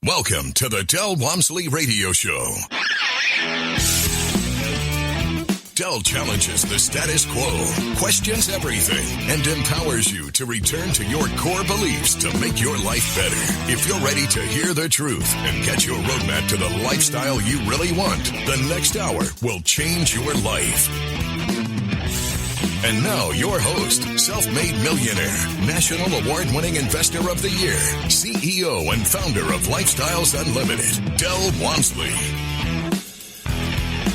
Welcome to the Del Walmsley Radio Show. Del challenges the status quo, questions everything, and empowers you to return to your core beliefs to make your life better. If you're ready to hear the truth and get your roadmap to the lifestyle you really want, the next hour will change your life. And now, your host, self-made millionaire, national award-winning investor of the year, CEO and founder of Lifestyles Unlimited, Del Walmsley.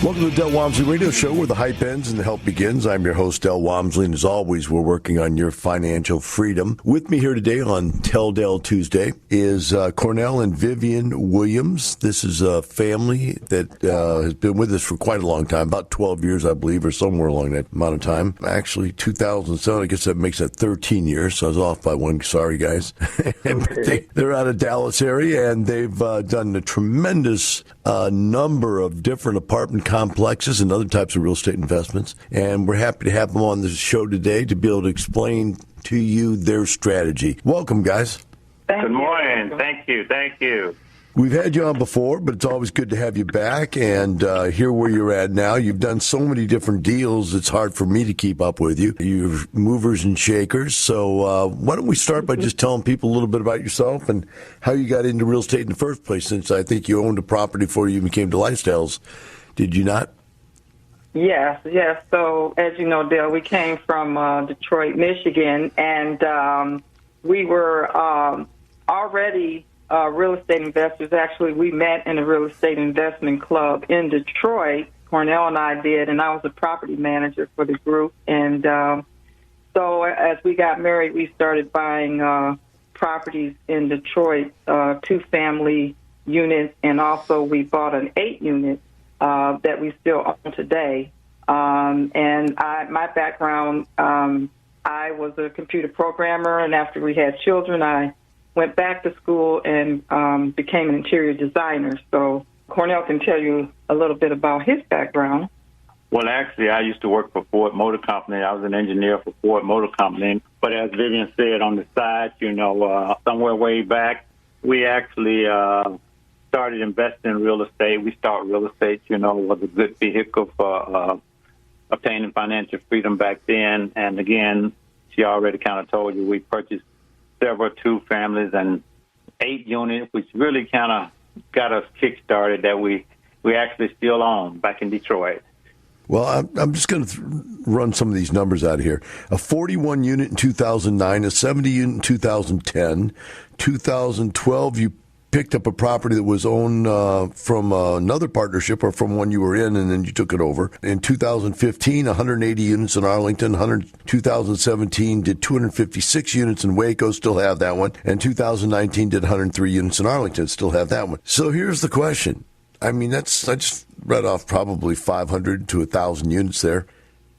Welcome to the Del Walmsley Radio Show, where the hype ends and the help begins. I'm your host, Del Walmsley, and as always, we're working on your financial freedom. With me here today on Tell Del Tuesday is Cornell and Vivian Williams. This is a family that has been with us for quite a long time, about 12 years, I believe, or somewhere along that amount of time. Actually, 2007, I guess that makes that 13 years, so I was off by one. Sorry, guys. They're out of Dallas area, and they've done a tremendous number of different apartment complexes and other types of real estate investments. And we're happy to have them on the show today to be able to explain to you their strategy. Welcome, guys. Good morning. Thank you. We've had you on before, but it's always good to have you back and hear where you're at now. You've done so many different deals, it's hard for me to keep up with you. You're movers and shakers. So why don't we start by just telling people a little bit about yourself and how you got into real estate in the first place, since I think you owned a property before you even came to Lifestyles. Did you not? Yes. So, as you know, Dale, we came from Detroit, Michigan, and we were already real estate investors. Actually, we met in a real estate investment club in Detroit. Cornell and I did, and I was a property manager for the group. And so as we got married, we started buying properties in Detroit, 2-family units, and also we bought an 8-unit that we still own today. And my background, I was a computer programmer, and after we had children, I went back to school and became an interior designer. So Cornell can tell you a little bit about his background. Well, actually, I used to work for Ford Motor Company. I was an engineer for Ford Motor Company. But as Vivian said, on the side, somewhere way back, we actually started investing in real estate. We thought real estate, was a good vehicle for obtaining financial freedom back then. And again, she already kind of told you, we purchased several 2-families and 8 units, which really kind of got us kick-started that we actually still own back in Detroit. Well, I'm just going to run some of these numbers out of here. A 41 unit in 2009, a 70 unit in 2010, 2012 you picked up a property that was owned from another partnership or from one you were in, and then you took it over. In 2015, 180 units in Arlington. 2017 did 256 units in Waco, still have that one. And 2019 did 103 units in Arlington, still have that one. So here's the question. I mean, I just read off probably 500 to 1,000 units there,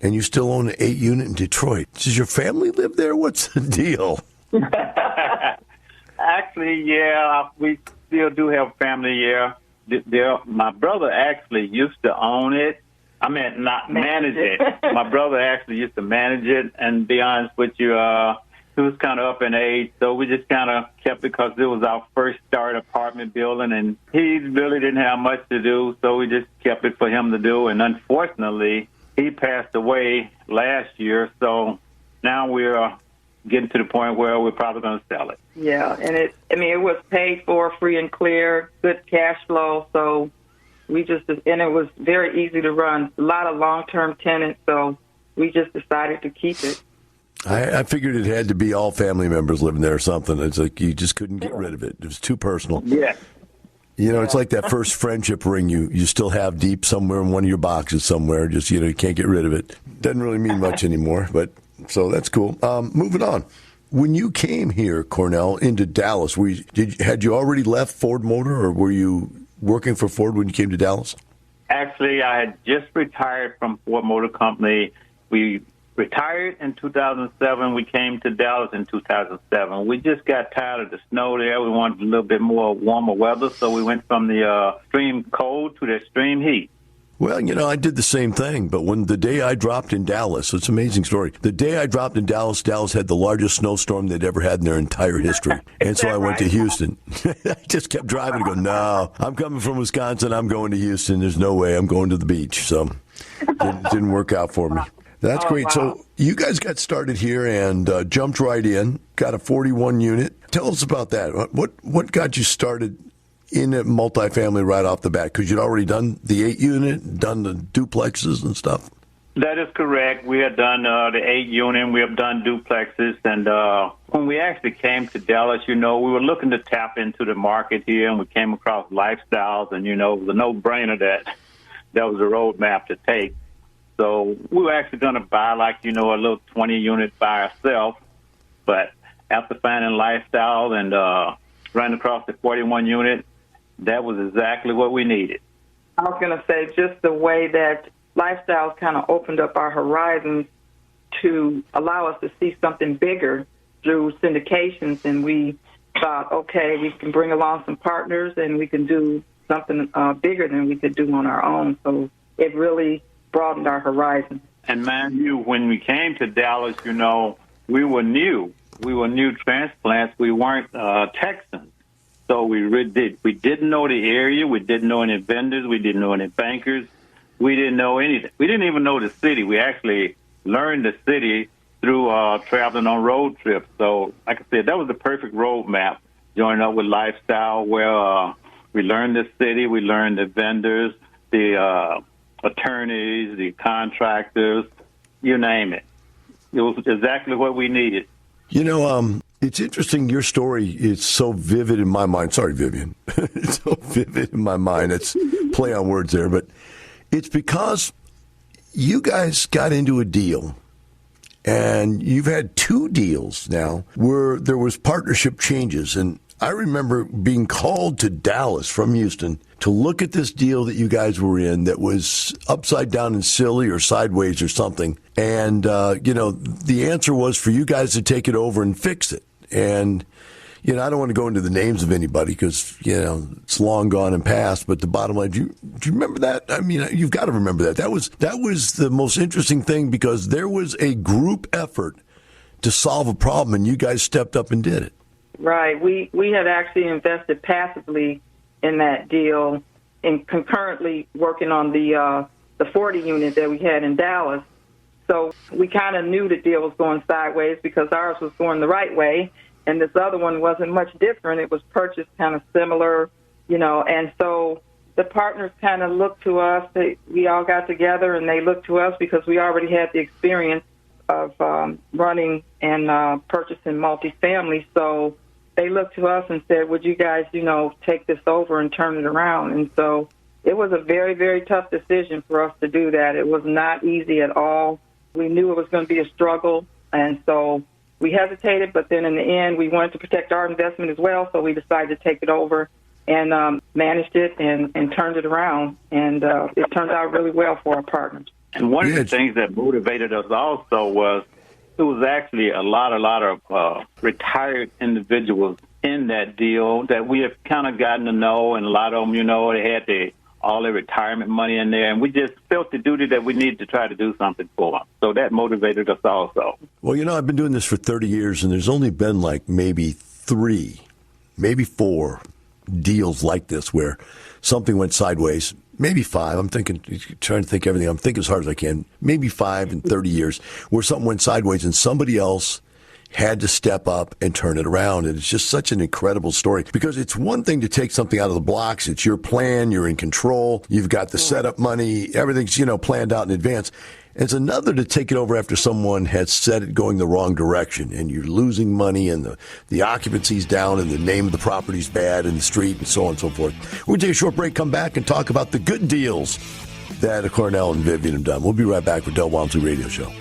and you still own an 8-unit in Detroit. Does your family live there? What's the deal? Actually, yeah, we still do have family here. My brother actually used to own it. I mean, not manage it. My brother actually used to manage it, and to be honest with you, he was kind of up in age, so we just kind of kept it because it was our first start apartment building, and he really didn't have much to do, so we just kept it for him to do. And unfortunately, he passed away last year, so now we're getting to the point where we're probably going to sell it. Yeah, and it was paid for free and clear, good cash flow, so and it was very easy to run. A lot of long-term tenants, so we just decided to keep it. I figured it had to be all family members living there or something. It's like you just couldn't get rid of it. It was too personal. Yeah. It's like that first friendship ring you still have deep somewhere in one of your boxes somewhere. Just, you can't get rid of it. Doesn't really mean much anymore, but so that's cool. Moving on. When you came here, Cornell, into Dallas, had you already left Ford Motor, or were you working for Ford when you came to Dallas? Actually, I had just retired from Ford Motor Company. We retired in 2007. We came to Dallas in 2007. We just got tired of the snow there. We wanted a little bit more warmer weather, so we went from the extreme cold to the extreme heat. Well, I did the same thing, but when the day I dropped in Dallas, it's an amazing story. The day I dropped in Dallas, Dallas had the largest snowstorm they'd ever had in their entire history. And so I went to Houston. I just kept driving and go, no, I'm coming from Wisconsin. I'm going to Houston. There's no way I'm going to the beach. So it didn't work out for me. That's great. Wow. So you guys got started here and jumped right in, got a 41 unit. Tell us about that. What got you started in a multifamily right off the bat? Because you'd already done the 8 unit, done the duplexes and stuff. That is correct. We had done the 8 unit. We have done duplexes. And when we actually came to Dallas, we were looking to tap into the market here, and we came across lifestyles. And, it was a no-brainer that was a roadmap to take. So we were actually going to buy, a little 20 unit by ourselves. But after finding lifestyle and running across the 41 unit, that was exactly what we needed. I was going to say just the way that lifestyles kind of opened up our horizons to allow us to see something bigger through syndications, and we thought, okay, we can bring along some partners and we can do something bigger than we could do on our own. So it really broadened our horizon. And mind you, when we came to Dallas, we were new. We were new transplants. We weren't Texans. So we didn't know the area. We didn't know any vendors. We didn't know any bankers. We didn't know anything. We didn't even know the city. We actually learned the city through traveling on road trips. So, like I said, that was the perfect roadmap, joining up with lifestyle, where we learned the city, we learned the vendors, the attorneys, the contractors, you name it. It was exactly what we needed. It's interesting. Your story is so vivid in my mind. Sorry, Vivian. It's so vivid in my mind. It's play on words there, but it's because you guys got into a deal, and you've had 2 deals now where there was partnership changes. And I remember being called to Dallas from Houston to look at this deal that you guys were in that was upside down and silly or sideways or something. And, the answer was for you guys to take it over and fix it. And, I don't want to go into the names of anybody because, it's long gone and past. But the bottom line, do you remember that? I mean, you've got to remember that. That was the most interesting thing because there was a group effort to solve a problem, and you guys stepped up and did it. Right. We had actually invested passively in that deal and concurrently working on the 40 unit that we had in Dallas. So we kind of knew the deal was going sideways because ours was going the right way, and this other one wasn't much different. It was purchased kind of similar, and so the partners kind of looked to us. We all got together, and they looked to us because we already had the experience of running and purchasing multifamily. So they looked to us and said, would you guys, take this over and turn it around? And so it was a very, very tough decision for us to do that. It was not easy at all. We knew it was going to be a struggle, and so we hesitated, but then in the end, we wanted to protect our investment as well, so we decided to take it over and managed it and turned it around, and it turned out really well for our partners. And one of the things that motivated us also was it was actually a lot of retired individuals in that deal that we have kind of gotten to know, and a lot of them, they had all their retirement money in there, and we just felt the duty that we needed to try to do something for them. So that motivated us also. Well, I've been doing this for 30 years, and there's only been maybe 3, maybe 4 deals like this where something went sideways. Maybe 5. I'm trying to think everything. I'm thinking as hard as I can. Maybe 5 in 30 years where something went sideways and somebody else had to step up and turn it around. And it's just such an incredible story because it's one thing to take something out of the blocks. It's your plan. You're in control. You've got the setup money. Everything's, planned out in advance. It's another to take it over after someone has set it going the wrong direction and you're losing money and the occupancy's down and the name of the property's bad in the street and so on and so forth. We'll take a short break, come back and talk about the good deals that Cornell and Vivian have done. We'll be right back with Del Walmsley Radio Show.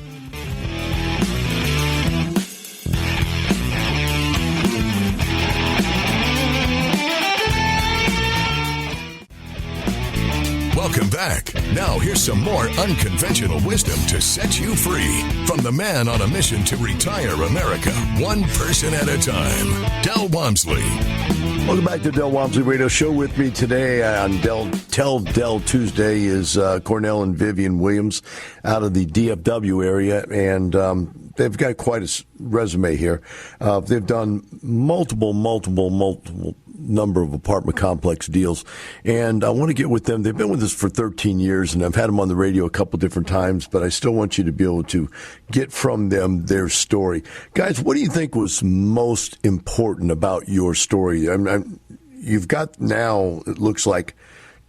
Welcome back. Now here's some more unconventional wisdom to set you free from the man on a mission to retire America, one person at a time, Del Walmsley. Welcome back to Del Walmsley Radio Show. With me today on Tell Del Tuesday is Cornell and Vivian Williams out of the DFW area, and they've got quite a resume here. They've done multiple number of apartment complex deals, and I want to get with them. They've been with us for 13 years, and I've had them on the radio a couple different times, but I still want you to be able to get from them their story. Guys, what do you think was most important about your story? You've got now, it looks like,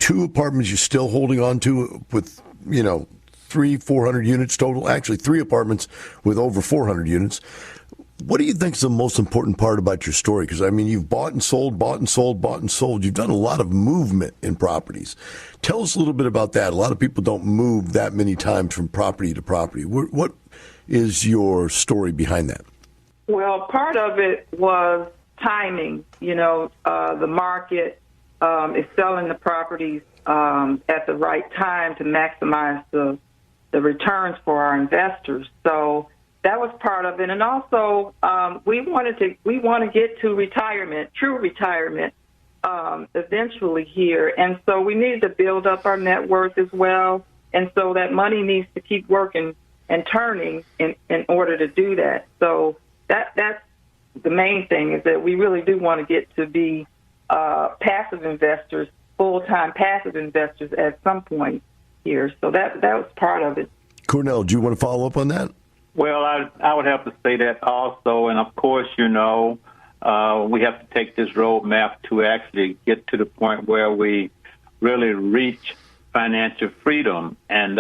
2 apartments you're still holding on to with, 400 units total. Actually, 3 apartments with over 400 units. What do you think is the most important part about your story? Because, you've bought and sold, bought and sold, bought and sold. You've done a lot of movement in properties. Tell us a little bit about that. A lot of people don't move that many times from property to property. What is your story behind that? Well, part of it was timing. The market is selling the properties at the right time to maximize the returns for our investors. So that was part of it, and also we want to get to retirement, true retirement, eventually here, and so we needed to build up our net worth as well, and so that money needs to keep working and turning in order to do that. So that's the main thing, is that we really do want to get to be passive investors, full-time passive investors at some point here. So that was part of it. Cornell, do you want to follow up on that? Well, I would have to say that also, and of course, we have to take this roadmap to actually get to the point where we really reach financial freedom, and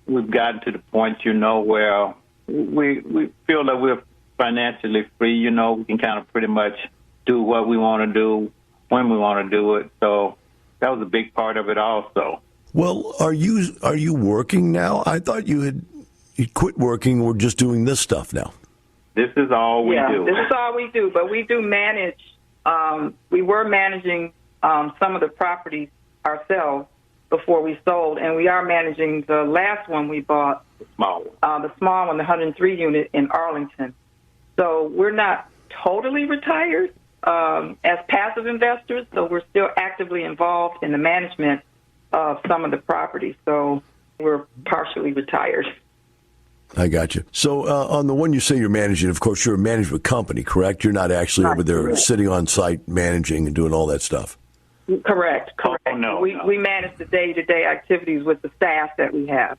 we've gotten to the point, where we feel that we're financially free. We can kind of pretty much do what we want to do when we want to do it. So that was a big part of it also. Well, are you working now? I thought you quit working. We're just doing this stuff now. This is all we do. This is all we do, but we do manage. We were managing some of the properties ourselves before we sold, and we are managing the last one we bought, the small one, the 103 unit in Arlington. So we're not totally retired as passive investors, so we're still actively involved in the management of some of the properties. So we're partially retired. I got you. So on the one you say you're managing, of course, you're a management company, correct? You're not actually over there sitting on site managing and doing all that stuff. Correct. Oh, no. We manage the day-to-day activities with the staff that we have.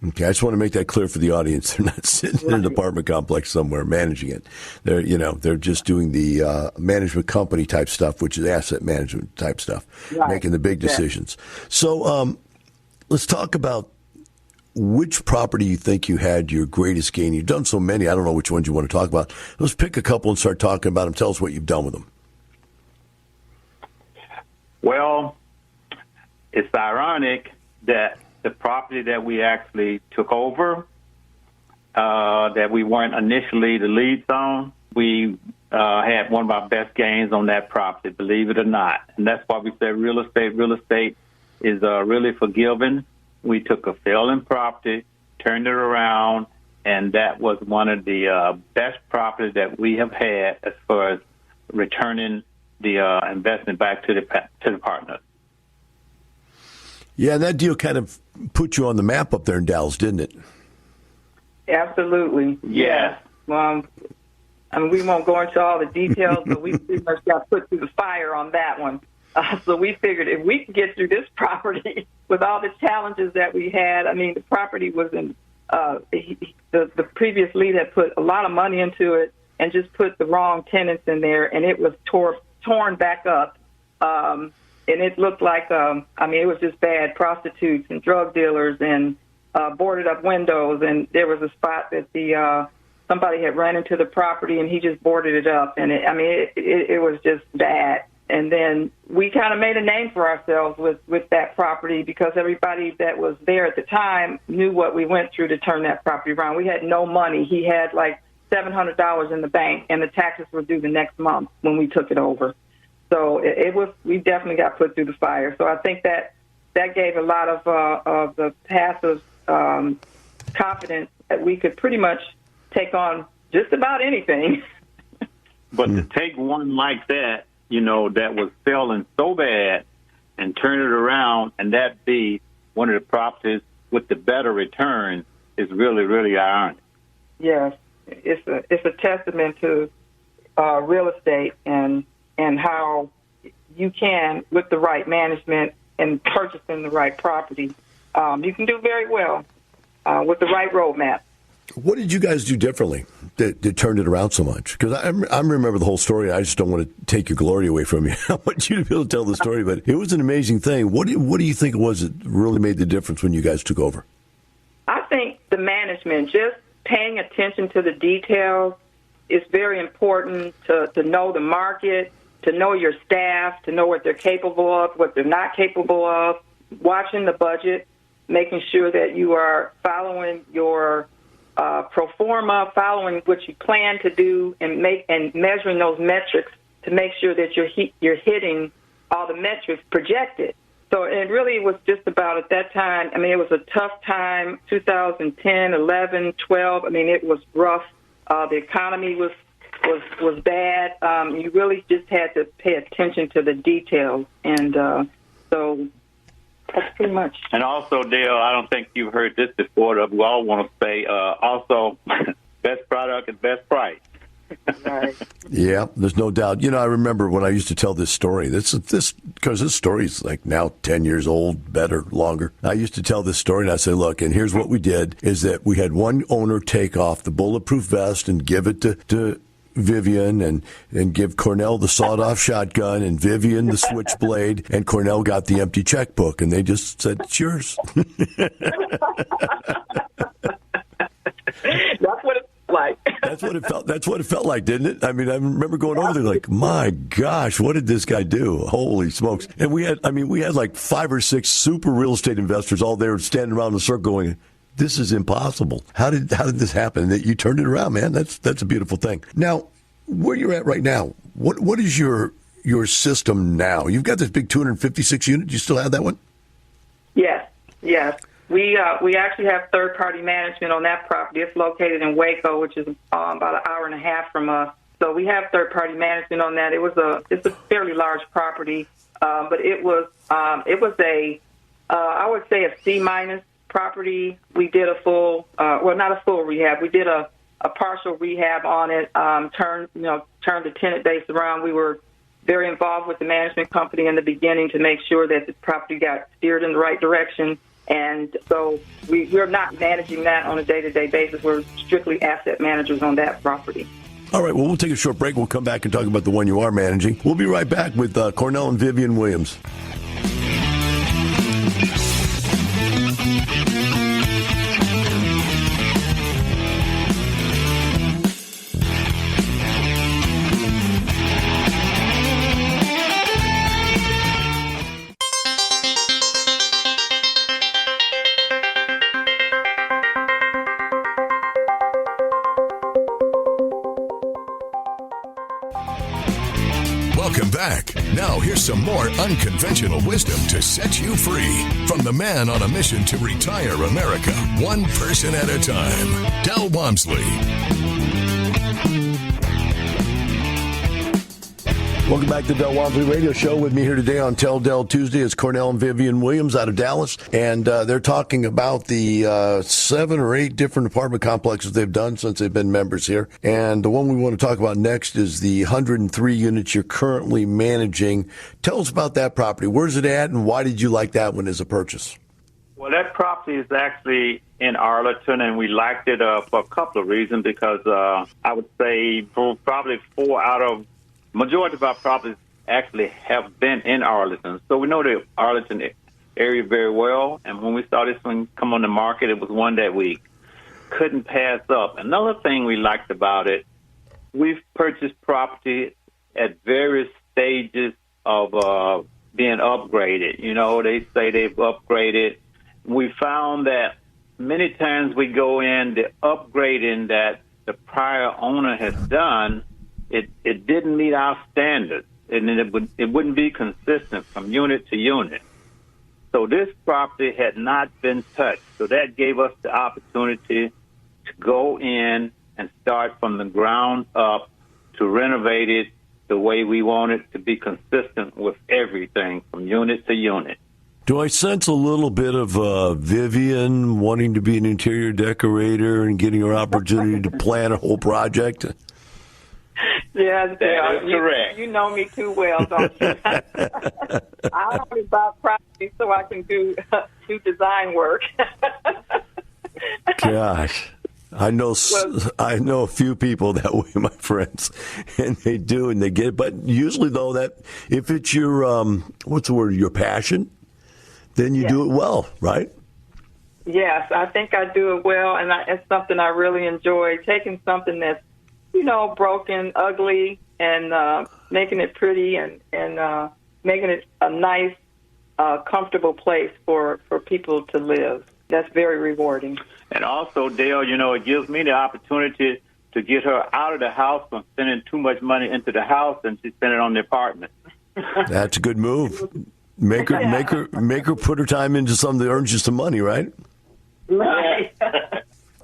Okay, I just want to make that clear for the audience. They're not sitting in an apartment complex somewhere managing it. They're just doing the management company type stuff, which is asset management type stuff, making the big decisions. So let's talk about which property you think you had your greatest gain. You've done so many, I don't know which ones you want to talk about. Let's pick a couple and start talking about them. Tell us what you've done with them. Well, it's ironic that the property that we actually took over, that we weren't initially the leads on, we had one of our best gains on that property, believe it or not. And that's why we say real estate is really forgiving. We took a failing property, turned it around, and that was one of the best properties that we have had as far as returning the investment back to the partners. Yeah, that deal kind of put you on the map up there in Dallas, didn't it? Absolutely. Yes. We won't go into all the details, but we pretty much got put through the fire on that one. So we figured if we could get through this property with all the challenges that we had, the property was in, the previous lead had put a lot of money into it and just put the wrong tenants in there, and it was torn back up. And it looked like, it was just bad, prostitutes and drug dealers and boarded up windows. And there was a spot that somebody had run into the property and he just boarded it up. And it was just bad. And then we kind of made a name for ourselves with that property because everybody that was there at the time knew what we went through to turn that property around. We had no money. He had like $700 in the bank, and the taxes were due the next month when we took it over. So we definitely got put through the fire. So I think that that gave a lot of the passive confidence that we could pretty much take on just about anything. But to take one like that, that was selling so bad and turn it around and that be one of the properties with the better return is really, really ironic. Yes, it's a testament to real estate and how you can, with the right management and purchasing the right property, you can do very well with the right roadmap. What did you guys do differently that turned it around so much? Because I remember the whole story. I just don't want to take your glory away from you. I want you to be able to tell the story. But it was an amazing thing. What do you think it was that really made the difference when you guys took over? I think the management, just paying attention to the details, is very important to know the market, to know your staff, to know what they're capable of, what they're not capable of, watching the budget, making sure that you are following your pro forma, following what you plan to do, and measuring those metrics to make sure that you're hitting all the metrics projected. So it really was just about, at that time, it was a tough time, 2010, 11, 12. It was rough. The economy was bad. You really just had to pay attention to the details. And so that's pretty much. And also, Dale, I don't think you've heard this before. We all want to say also best product and best price. Right. Yeah, there's no doubt. I remember when I used to tell this story. Because this story is like now 10 years old, better, longer. I used to tell this story, and I say, look, and here's what we did, is that we had one owner take off the bulletproof vest and give it to Vivian and give Cornell the sawed-off shotgun and Vivian the switchblade, and Cornell got the empty checkbook, and they just said, it's yours. That's what it's like. That's what it felt like, didn't it? I remember going over there like, my gosh, what did this guy do? Holy smokes. And we had like 5 or 6 super real estate investors all there standing around the circle going, this is impossible. How did this happen? That you turned it around, man. That's a beautiful thing. Now, where you're at right now, what is your system now? You've got this big 256 unit. Do you still have that one? Yes. We actually have third-party management on that property. It's located in Waco, which is about an hour and a half from us. So we have third-party management on that. It's a fairly large property, but it was a I would say a C- property. We did a full, not a full rehab. We did a partial rehab on it. Turned the tenant base around. We were very involved with the management company in the beginning to make sure that the property got steered in the right direction. And so we're not managing that on a day-to-day basis. We're strictly asset managers on that property. All right, well, we'll take a short break. We'll come back and talk about the one you are managing. We'll be right back with Cornell and Vivian Williams. Welcome back. Now here's some more unconventional wisdom to set you free from the man on a mission to retire America, one person at a time, Del Walmsley. Welcome back to the Del Walmsley Radio Show. With me here today on Tell Del Tuesday is Cornell and Vivian Williams out of Dallas, and they're talking about the 7 or 8 different apartment complexes they've done since they've been members here. And the one we want to talk about next is the 103 units you're currently managing. Tell us about that property. Where's it at, and why did you like that one as a purchase? Well, that property is actually in Arlington, and we liked it for a couple of reasons, because I would say probably 4 out of majority of our properties actually have been in Arlington. So we know the Arlington area very well. And when we saw this one come on the market, it was one that we couldn't pass up. Another thing we liked about it, we've purchased property at various stages of being upgraded. They say they've upgraded. We found that many times we go in, the upgrading that the prior owner has done, it didn't meet our standards, and it wouldn't be consistent from unit to unit. So this property had not been touched. So that gave us the opportunity to go in and start from the ground up to renovate it the way we want it to be consistent with everything from unit to unit. Do I sense a little bit of Vivian wanting to be an interior decorator and getting her opportunity to plan a whole project? Yes, that is correct. You know me too well, don't you? I only buy property so I can do design work. Gosh. I know a few people that way, my friends, and they do, and they get it. But usually, though, that if it's your what's the word, your passion, then you do it well, right? Yes, I think I do it well, and it's something I really enjoy, taking something that's, broken, ugly, and making it pretty and making it a nice, comfortable place for people to live. That's very rewarding. And also, Dale, it gives me the opportunity to get her out of the house from spending too much money into the house and she spend it on the apartment. That's a good move. Make her put her time into something that earns you some money, right? Right.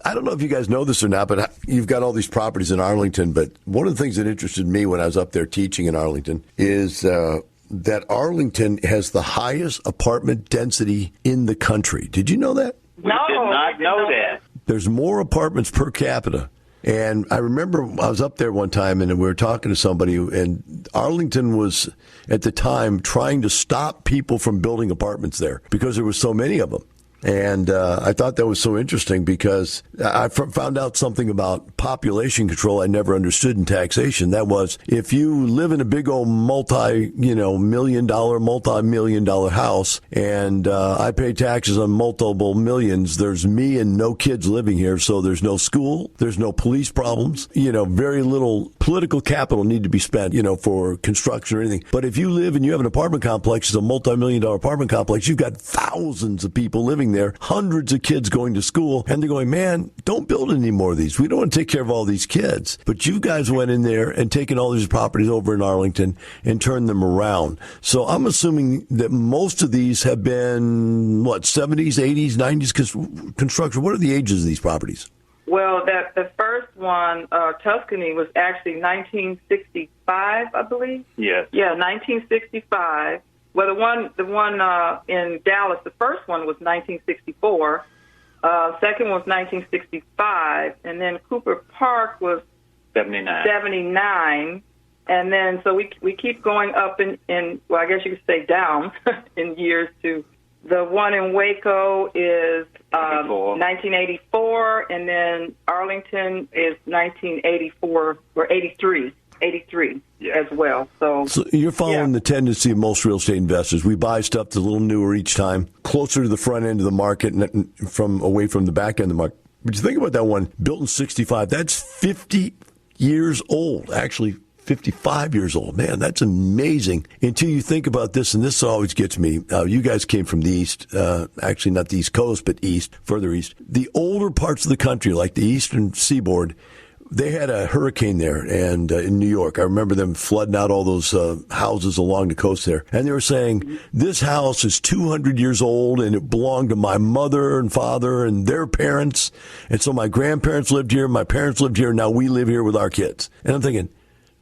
I don't know if you guys know this or not, but you've got all these properties in Arlington. But one of the things that interested me when I was up there teaching in Arlington is that Arlington has the highest apartment density in the country. Did you know that? We did not know that. There's more apartments per capita. And I remember I was up there one time and we were talking to somebody, and Arlington was at the time trying to stop people from building apartments there because there were so many of them. And I thought that was so interesting because I found out something about population control I never understood in taxation. That was, if you live in a big old multi-million dollar house and I pay taxes on multiple millions, there's me and no kids living here. So there's no school, there's no police problems, very little political capital need to be spent, for construction or anything. But if you live and you have an apartment complex, it's a multi-million dollar apartment complex, you've got thousands of people living there, hundreds of kids going to school, and they're going, man, don't build any more of these. We don't want to take care of all these kids. But you guys went in there and taken all these properties over in Arlington and turned them around. So I'm assuming that most of these have been, 70s, 80s, 90s construction. What are the ages of these properties? Well, the first one, Tuscany, was actually 1965, I believe. Yes. Yeah, 1965. Well, the one in Dallas, the first one was 1964. Second one was 1965, and then Cooper Park was 79. And then so we keep going up in well, I guess you could say down in years to. The one in Waco is 1984, and then Arlington is 1984 or 83 as well. So you're following the tendency of most real estate investors. We buy stuff that's a little newer each time, closer to the front end of the market and away from the back end of the market. But you think about that one, built in 65, that's 50 years old, actually 55 years old. Man, that's amazing. Until you think about this, and this always gets me. You guys came from the East, actually not the East Coast, but East, further East. The older parts of the country, like the Eastern Seaboard, they had a hurricane there, and in New York, I remember them flooding out all those houses along the coast there. And they were saying, this house is 200 years old, and it belonged to my mother and father and their parents. And so my grandparents lived here, my parents lived here, and now we live here with our kids. And I'm thinking,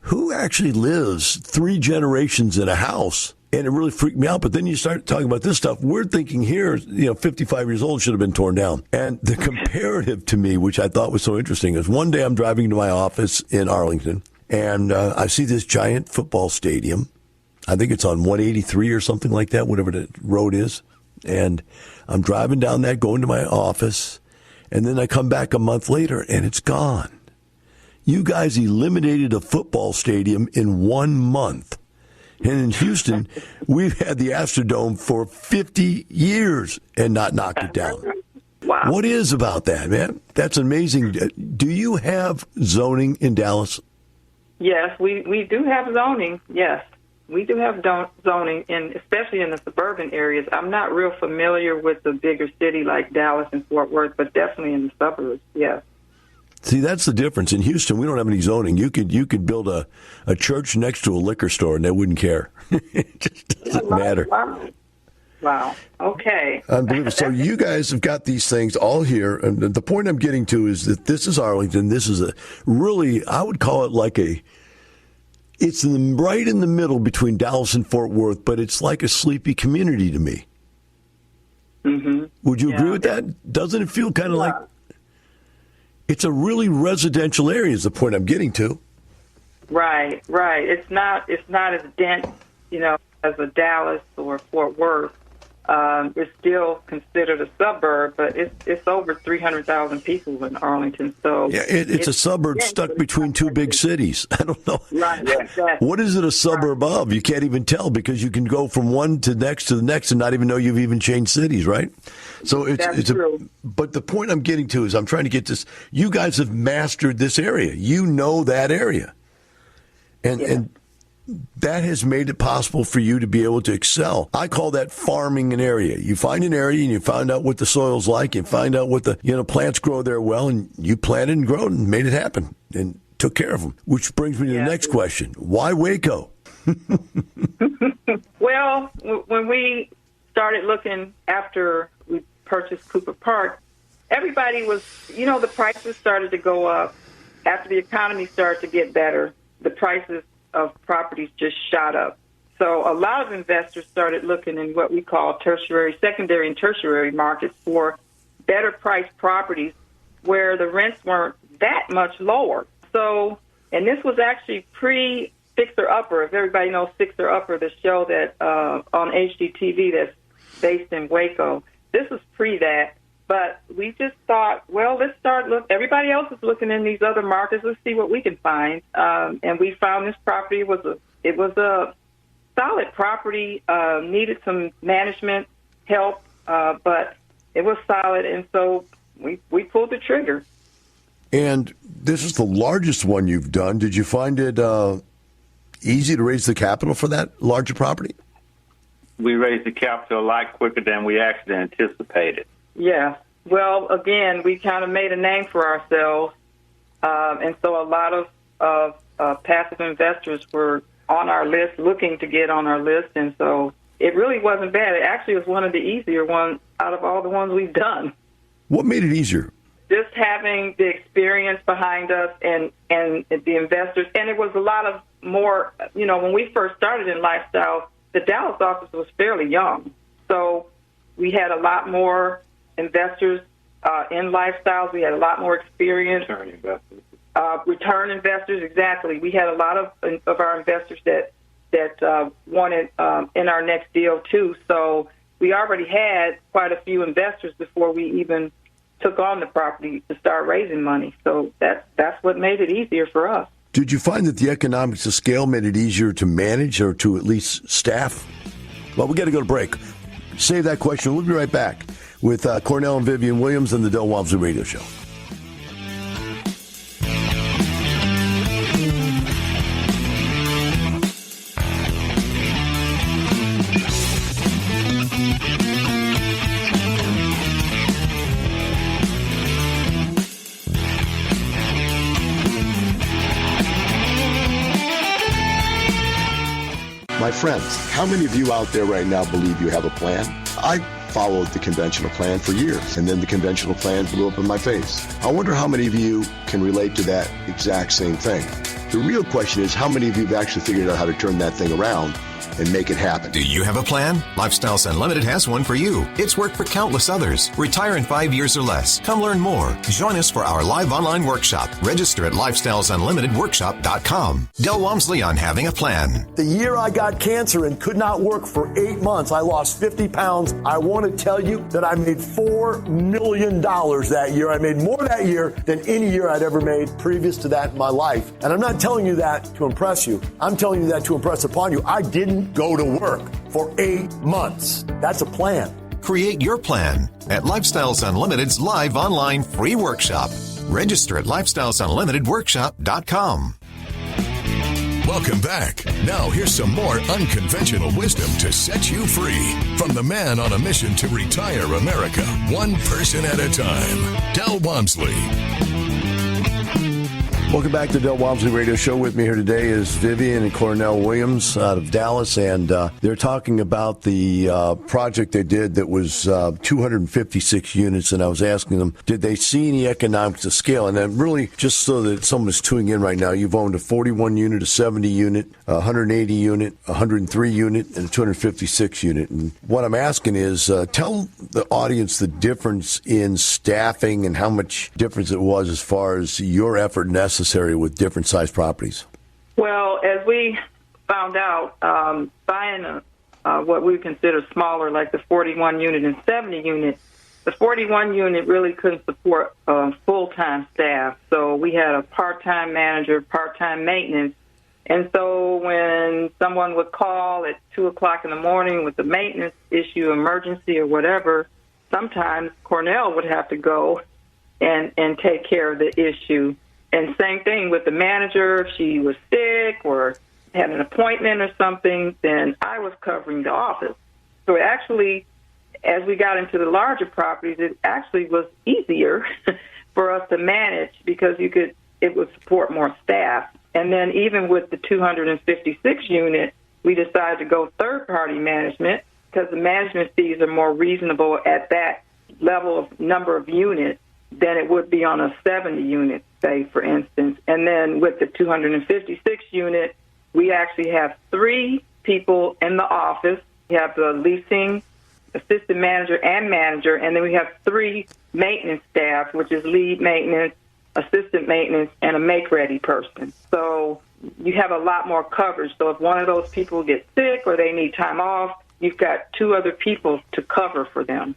who actually lives 3 generations in a house? And it really freaked me out. But then you start talking about this stuff. We're thinking here, 55 years old should have been torn down. And the comparative to me, which I thought was so interesting, is one day I'm driving to my office in Arlington, and I see this giant football stadium. I think it's on 183 or something like that, whatever the road is. And I'm driving down that, going to my office, and then I come back a month later, and it's gone. You guys eliminated a football stadium in 1 month. And in Houston, we've had the Astrodome for 50 years and not knocked it down. Wow. What is about that, man? That's amazing. Do you have zoning in Dallas? Yes, we do have zoning. Yes, we do have zoning, especially in the suburban areas. I'm not real familiar with the bigger city like Dallas and Fort Worth, but definitely in the suburbs, yes. See, that's the difference. In Houston, we don't have any zoning. You could build a church next to a liquor store, and they wouldn't care. It just doesn't matter. Wow. Okay. Unbelievable. So you guys have got these things all here. And the point I'm getting to is that this is Arlington. This is a really, I would call it like it's right in the middle between Dallas and Fort Worth, but it's like a sleepy community to me. Mm-hmm. Would you agree with that? Doesn't it feel kind of like it's a really residential area is the point I'm getting to. Right. It's not as dense, as a Dallas or Fort Worth. It's still considered a suburb, but it's over 300,000 people in Arlington. So yeah, it's a suburb stuck between two big cities. I don't know. Right. Exactly. What is it a suburb of? You can't even tell because you can go from one to the next and not even know you've even changed cities, right? So it's true. But the point I'm getting to is I'm trying to get this. You guys have mastered this area. You know that area, and that has made it possible for you to be able to excel. I call that farming an area. You find an area and you find out what the soil's like. You find out what the plants grow there well, and you planted and grown and made it happen and took care of them. Which brings me to the next question: why Waco? Well, when we started looking after we purchased Cooper Park, everybody was, the prices started to go up. After the economy started to get better, the prices of properties just shot up. So a lot of investors started looking in what we call secondary and tertiary markets for better priced properties where the rents weren't that much lower. So, and this was actually pre-Fixer Upper. If everybody knows Fixer Upper, the show that on HGTV that's based in Waco, this was pre that. But we just thought, well, let's start look. Everybody else is looking in these other markets. Let's see what we can find. And we found this property was a solid property. Needed some management help, but it was solid. And so we pulled the trigger. And this is the largest one you've done. Did you find it easy to raise the capital for that larger property? We raised the capital a lot quicker than we actually anticipated. Yeah. Well, again, we kind of made a name for ourselves, and so a lot of passive investors were on our list, looking to get on our list, and so it really wasn't bad. It actually was one of the easier ones out of all the ones we've done. What made it easier? Just having the experience behind us and the investors, and it was a lot of more, when we first started in lifestyle, the Dallas office was fairly young, so we had a lot more investors in lifestyles. We had a lot more experience. Return investors, exactly. We had a lot of our investors that wanted in our next deal too. So we already had quite a few investors before we even took on the property to start raising money. So that's what made it easier for us. Did you find that the economics of scale made it easier to manage or to at least staff? Well, we got to go to break. Save that question. We'll be right back with Cornell and Vivian Williams on the Del Walmsley Radio Show. My friends, how many of you out there right now believe you have a plan? I followed the conventional plan for years, and then the conventional plan blew up in my face. I wonder how many of you can relate to that exact same thing. The real question is how many of you have actually figured out how to turn that thing around and make it happen. Do you have a plan? Lifestyles Unlimited has one for you. It's worked for countless others. Retire in 5 years or less. Come learn more. Join us for our live online workshop. Register at lifestylesunlimitedworkshop.com. Del Walmsley on having a plan. The year I got cancer and could not work for 8 months, I lost 50 pounds. I want to tell you that I made $4 million that year. I made more that year than any year I'd ever made previous to that in my life. And I'm not telling you that to impress you. I'm telling you that to impress upon you. I didn't go to work for 8 months. That's a plan. Create your plan at Lifestyles Unlimited's live online free workshop. Register at lifestylesunlimitedworkshop.com. Welcome back. Now here's some more unconventional wisdom to set you free from the man on a mission to retire America, one person at a time, Del Walmsley. Welcome back to the Del Walmsley Radio Show. With me here today is Vivian and Cornell Williams out of Dallas, and they're talking about the project they did that was 256 units, and I was asking them, did they see any economics of scale? And then really, just so that someone's tuning in right now, you've owned a 41 unit, a 70 unit, a 180 unit, a 103 unit, and a 256 unit. And what I'm asking is, tell the audience the difference in staffing and how much difference it was as far as your effort necessary with different size properties. Well, as we found out, buying what we consider smaller, like the 41 unit and 70 unit, the 41 unit really couldn't support full-time staff. So we had a part-time manager, part-time maintenance. And so when someone would call at 2 o'clock in the morning with a maintenance issue, emergency or whatever, sometimes Cornell would have to go and take care of the issue. And same thing with the manager. If she was sick or had an appointment or something, then I was covering the office. So actually, as we got into the larger properties, it actually was easier for us to manage because it would support more staff. And then even with the 256 unit, we decided to go third-party management because the management fees are more reasonable at that level of number of units than it would be on a 70 unit, say, for instance. And then with the 256 unit, we actually have 3 people in the office. We have the leasing, assistant manager, and then we have 3 maintenance staff, which is lead maintenance, assistant maintenance, and a make-ready person. So you have a lot more coverage. So if one of those people gets sick or they need time off, you've got 2 other people to cover for them.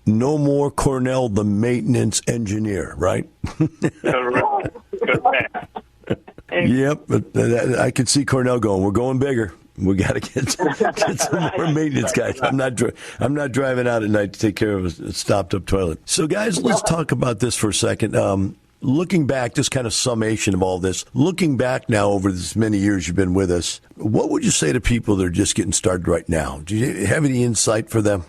No more Cornell, the maintenance engineer, right? Yep, but I could see Cornell going, we're going bigger. We got to get some more maintenance guys. I'm not driving out at night to take care of a stopped-up toilet. So, guys, let's talk about this for a second. Looking back, this kind of summation of all this, looking back now over this many years you've been with us, what would you say to people that are just getting started right now? Do you have any insight for them?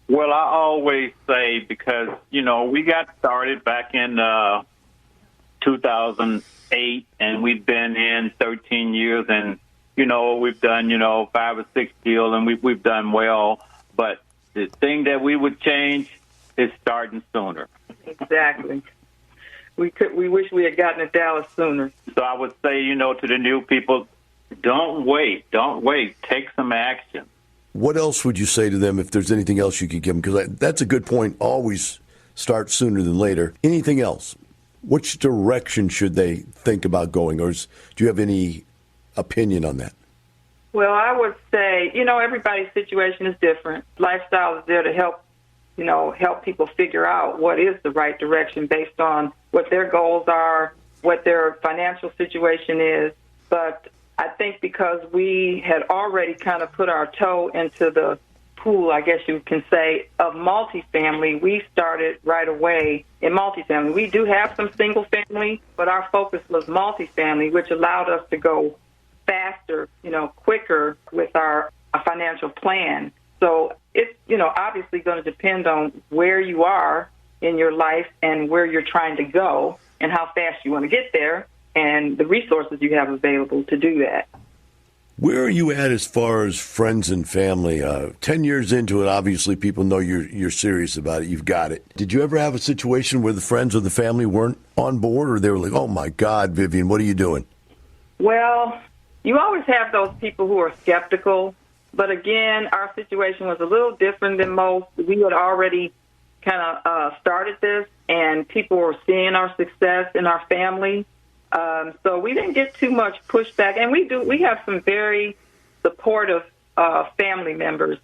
Well, I always say, because, we got started back in 2008, and we've been in 13 years, and, we've done, 5 or 6 deals, and we've done well. But the thing that we would change is starting sooner. Exactly. We wish we had gotten to Dallas sooner. So I would say, to the new people, don't wait. Take some action. What else would you say to them if there's anything else you could give them? Because that's a good point. Always start sooner than later. Anything else? Which direction should they think about going? Or do you have any opinion on that? Well, I would say, everybody's situation is different. Lifestyle is there to help people figure out what is the right direction based on what their goals are, what their financial situation is. But I think because we had already kind of put our toe into the pool, I guess you can say, of multifamily, we started right away in multifamily. We do have some single family, but our focus was multifamily, which allowed us to go faster, quicker with our financial plan. So it's, obviously going to depend on where you are in your life and where you're trying to go and how fast you want to get there and the resources you have available to do that. Where are you at as far as friends and family? 10 years into it, obviously people know you're serious about it. You've got it. Did you ever have a situation where the friends or the family weren't on board, or they were like, oh, my God, Vivian, what are you doing? Well, you always have those people who are skeptical. But, again, our situation was a little different than most. We had already kind of started this, and people were seeing our success in our family. So we didn't get too much pushback. And we have some very supportive family members.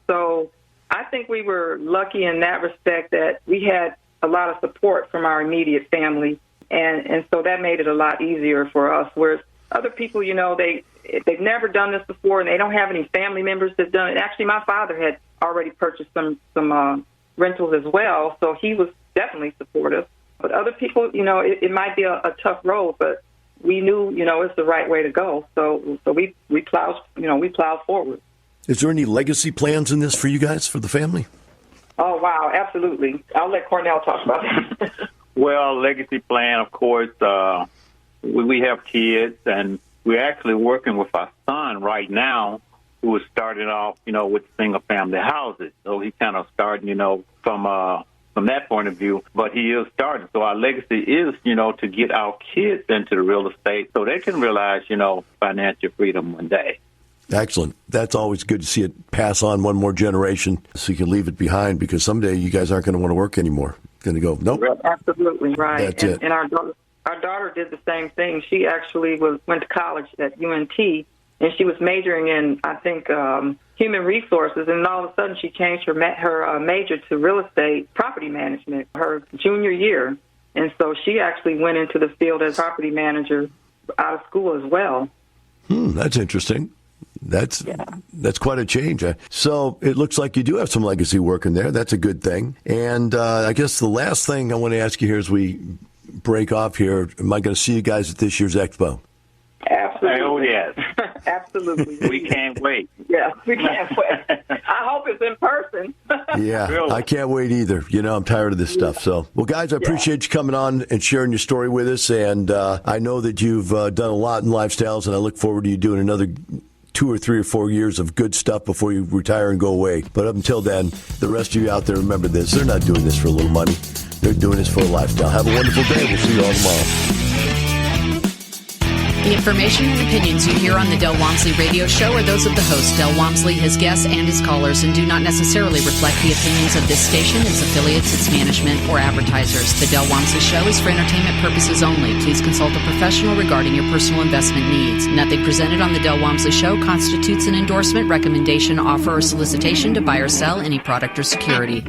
So I think we were lucky in that respect that we had a lot of support from our immediate family. And so that made it a lot easier for us, whereas other people, they've never done this before, and they don't have any family members that have done it. Actually, my father had already purchased some rentals as well, so he was definitely supportive. But other people, it might be a tough road, but we knew, it's the right way to go. So we plowed forward. Is there any legacy plans in this for you guys, for the family? Oh, wow, absolutely. I'll let Cornell talk about that. Well, legacy plan, of course, we have kids, and we're actually working with our son right now, who is starting off, with single-family houses. So he kind of starting, from that point of view, but he is starting. So our legacy is, to get our kids into the real estate so they can realize, financial freedom one day. Excellent. That's always good to see it pass on one more generation so you can leave it behind, because someday you guys aren't going to want to work anymore. Going to go, nope. Absolutely right. That's it. And our daughter did the same thing. She actually went to college at UNT, and she was majoring in, I think, human resources, and all of a sudden she changed her major to real estate property management her junior year. And so she actually went into the field as property manager out of school as well. That's interesting. That's quite a change. So it looks like you do have some legacy work in there. That's a good thing. And I guess the last thing I want to ask you here as we break off here, am I going to see you guys at this year's Expo? Absolutely. Oh, yes. Absolutely. We can't wait. Yes, we can't wait. I hope it's in person. Yeah, really? I can't wait either. I'm tired of this stuff. So, well, guys, I appreciate you coming on and sharing your story with us. And I know that you've done a lot in lifestyles, and I look forward to you doing another 2 or 3 or 4 years of good stuff before you retire and go away. But up until then, the rest of you out there, remember this. They're not doing this for a little money. They're doing this for a lifestyle. Have a wonderful day. We'll see you all tomorrow. The information and opinions you hear on the Del Walmsley radio show are those of the host, Del Walmsley, his guests, and his callers, and do not necessarily reflect the opinions of this station, its affiliates, its management, or advertisers. The Del Walmsley show is for entertainment purposes only. Please consult a professional regarding your personal investment needs. Nothing presented on the Del Walmsley show constitutes an endorsement, recommendation, offer, or solicitation to buy or sell any product or security.